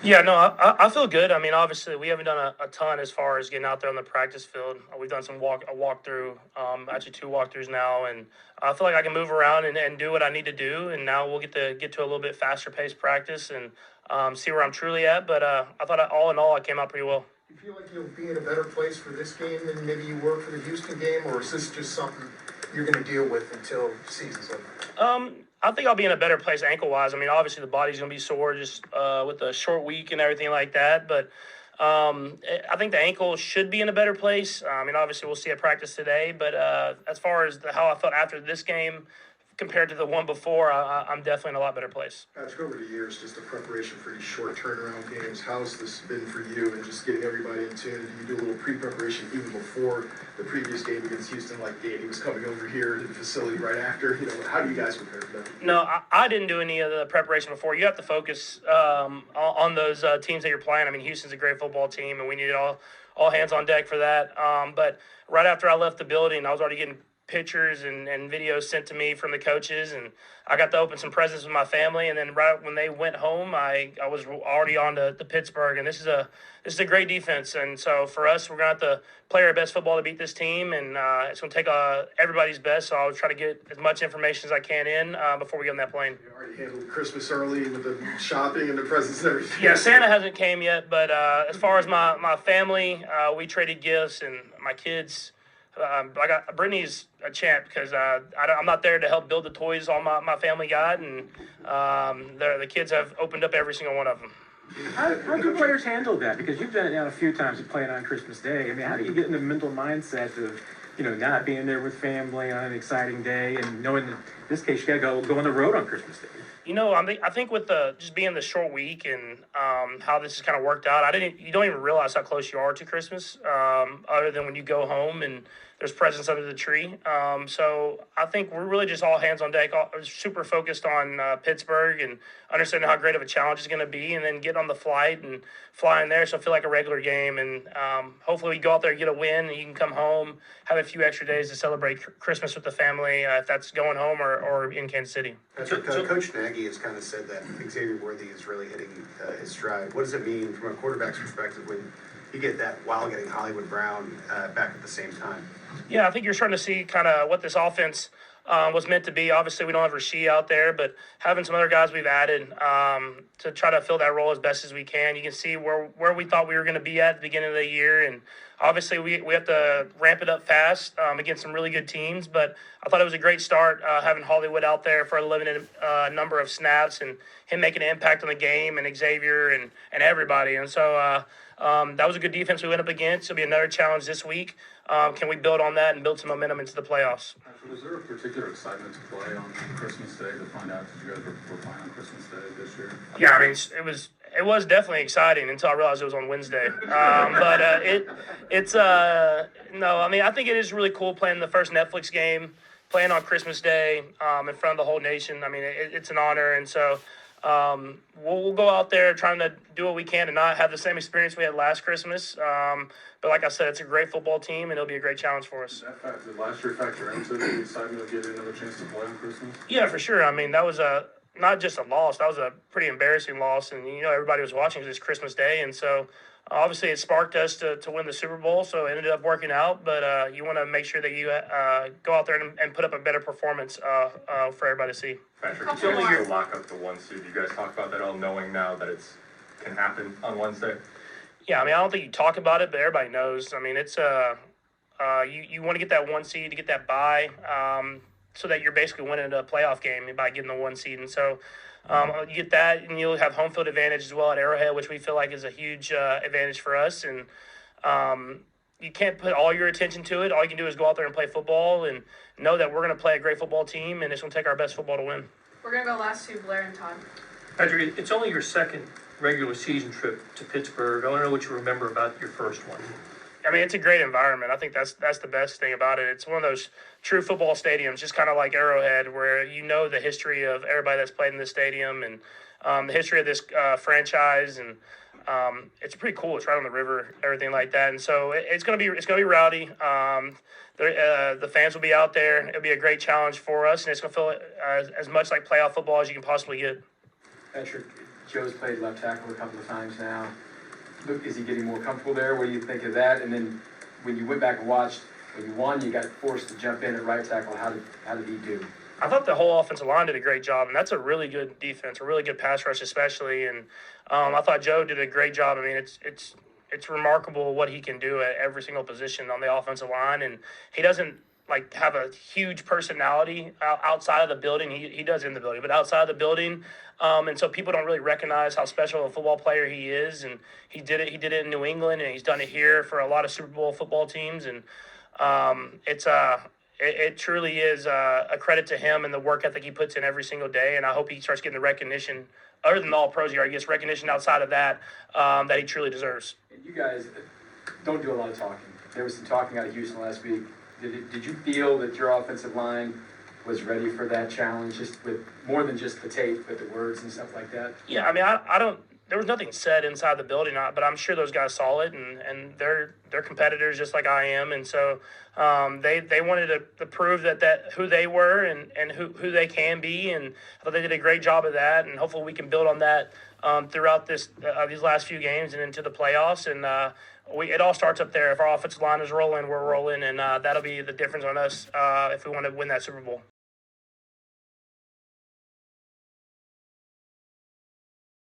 Yeah, no, I feel good. I mean, obviously, we haven't done a ton as far as getting out there on the practice field. We've done a walkthrough, actually two walkthroughs now, and I feel like I can move around and do what I need to do. And now we'll get to a little bit faster paced practice and see where I'm truly at. But I thought all in all, I came out pretty well. Do you feel like you'll be in a better place for this game than maybe you were for the Houston game, or is this just something you're going to deal with until the season's over? I think I'll be in a better place ankle wise. I mean, obviously the body's gonna be sore just with the short week and everything like that. But I think the ankle should be in a better place. I mean, obviously we'll see at practice today. But as far as how I felt after this game compared to the one before, I'm definitely in a lot better place. Patrick, over the years, just the preparation for these short turnaround games, how's this been for you and just getting everybody in tune? Do you do a little pre-preparation even before the previous game against Houston, like Danny was coming over here to the facility right after? How do you guys prepare for that? No, I didn't do any of the preparation before. You have to focus on those teams that you're playing. I mean, Houston's a great football team, and we needed all hands on deck for that. But right after I left the building, I was already getting pictures and videos sent to me from the coaches, and I got to open some presents with my family. And then right when they went home, I was already on to Pittsburgh, and this is a great defense. And so for us, we're gonna have to play our best football to beat this team, and it's gonna take everybody's best. So I'll try to get as much information as I can in before we get on that plane. You already handled Christmas early with the shopping and the presents and everything. Yeah, Santa hasn't came yet, but as far as my family, we traded gifts, and my kids. Brittany's a champ because I'm not there to help build the toys all my family got, and the kids have opened up every single one of them. How do players handle that? Because you've done it now a few times to play it on Christmas Day. I mean, how do you get in the mental mindset of, not being there with family on an exciting day and knowing that in this case you got to go on the road on Christmas Day? I think with just being the short week and how this has kind of worked out, you don't even realize how close you are to Christmas, other than when you go home and there's presents under the tree. So I think we're really just all hands on deck, super focused on Pittsburgh and understanding how great of a challenge it's going to be, and then get on the flight and fly in there, so feel like a regular game. And hopefully we go out there and get a win, and you can come home, have a few extra days to celebrate Christmas with the family, if that's going home or in Kansas City. Patrick, Coach Nagy has kind of said that Xavier Worthy is really hitting his stride. What does it mean from a quarterback's perspective when you get that while getting Hollywood Brown back at the same time? Yeah, I think you're starting to see kind of what this offense was meant to be. Obviously, we don't have Rasheed out there, but having some other guys we've added to try to fill that role as best as we can. You can see where we thought we were going to be at the beginning of the year, and obviously we have to ramp it up fast against some really good teams. But I thought it was a great start having Hollywood out there for a limited number of snaps and him making an impact on the game, and Xavier and everybody. And so that was a good defense we went up against. It'll be another challenge this week. Can we build on that and build some momentum into the playoffs? Was there a particular excitement to play on Christmas Day to find out that you guys were playing on Christmas Day this year? Yeah, I mean, it was definitely exciting until I realized it was on Wednesday. It's no, I mean, I think it is really cool playing the first Netflix game, playing on Christmas Day in front of the whole nation. I mean, it's an honor, and so we'll go out there trying to do what we can to not have the same experience we had last Christmas. But like I said, it's a great football team, and it'll be a great challenge for us. Did last year factor into the excitement of getting another chance to play on Christmas? Yeah, for sure. I mean, that was not just a loss. That was a pretty embarrassing loss, and everybody was watching this Christmas Day, and so obviously it sparked us to win the Super Bowl. So it ended up working out. But you want to make sure that you go out there and put up a better performance for everybody to see. Patrick, it's only your lock up the one seed. You guys talk about that all, knowing now that it can happen on Wednesday. Yeah, I mean, I don't think you talk about it, but everybody knows. I mean, it's you want to get that one seed to get that bye, so that you're basically winning a playoff game by getting the one seed. And so you get that, and you'll have home field advantage as well at Arrowhead, which we feel like is a huge advantage for us. And you can't put all your attention to it. All you can do is go out there and play football and know that we're going to play a great football team, and it's going to take our best football to win. We're going to go last to Blair and Todd. Patrick, it's only your second regular season trip to Pittsburgh. I want to know what you remember about your first one. I mean, it's a great environment. I think that's the best thing about it. It's one of those true football stadiums, just kind of like Arrowhead, where the history of everybody that's played in this stadium and the history of this franchise, and it's pretty cool. It's right on the river, everything like that, and so it's gonna be rowdy. The fans will be out there. It'll be a great challenge for us, and it's gonna feel as much like playoff football as you can possibly get. Patrick, Joe's played left tackle a couple of times now. Is he getting more comfortable there? What do you think of that? And then when you went back and watched, when you won, you got forced to jump in at right tackle. How did he do? I thought the whole offensive line did a great job, and that's a really good defense, a really good pass rush, especially. And I thought Joe did a great job. I mean, it's remarkable what he can do at every single position on the offensive line, and he doesn't like have a huge personality outside of the building. He does in the building, but outside of the building, and so people don't really recognize how special a football player he is. And he did it. He did it in New England, and he's done it here for a lot of Super Bowl football teams. And it truly is a credit to him and the work ethic he puts in every single day. And I hope he starts getting the recognition, other than the All Pros here, I guess recognition outside of that, that he truly deserves. You guys don't do a lot of talking. There was some talking out of Houston last week. Did you feel that your offensive line was ready for that challenge, just with more than just the tape, but the words and stuff like that? Yeah, I mean, I don't. There was nothing said inside the building, but I'm sure those guys saw it, and they're competitors just like I am, and so they wanted to prove that who they were and who they can be, and I thought they did a great job of that, and hopefully we can build on that throughout these last few games and into the playoffs, and it all starts up there. If our offensive line is rolling, we're rolling, and that'll be the difference on us if we want to win that Super Bowl.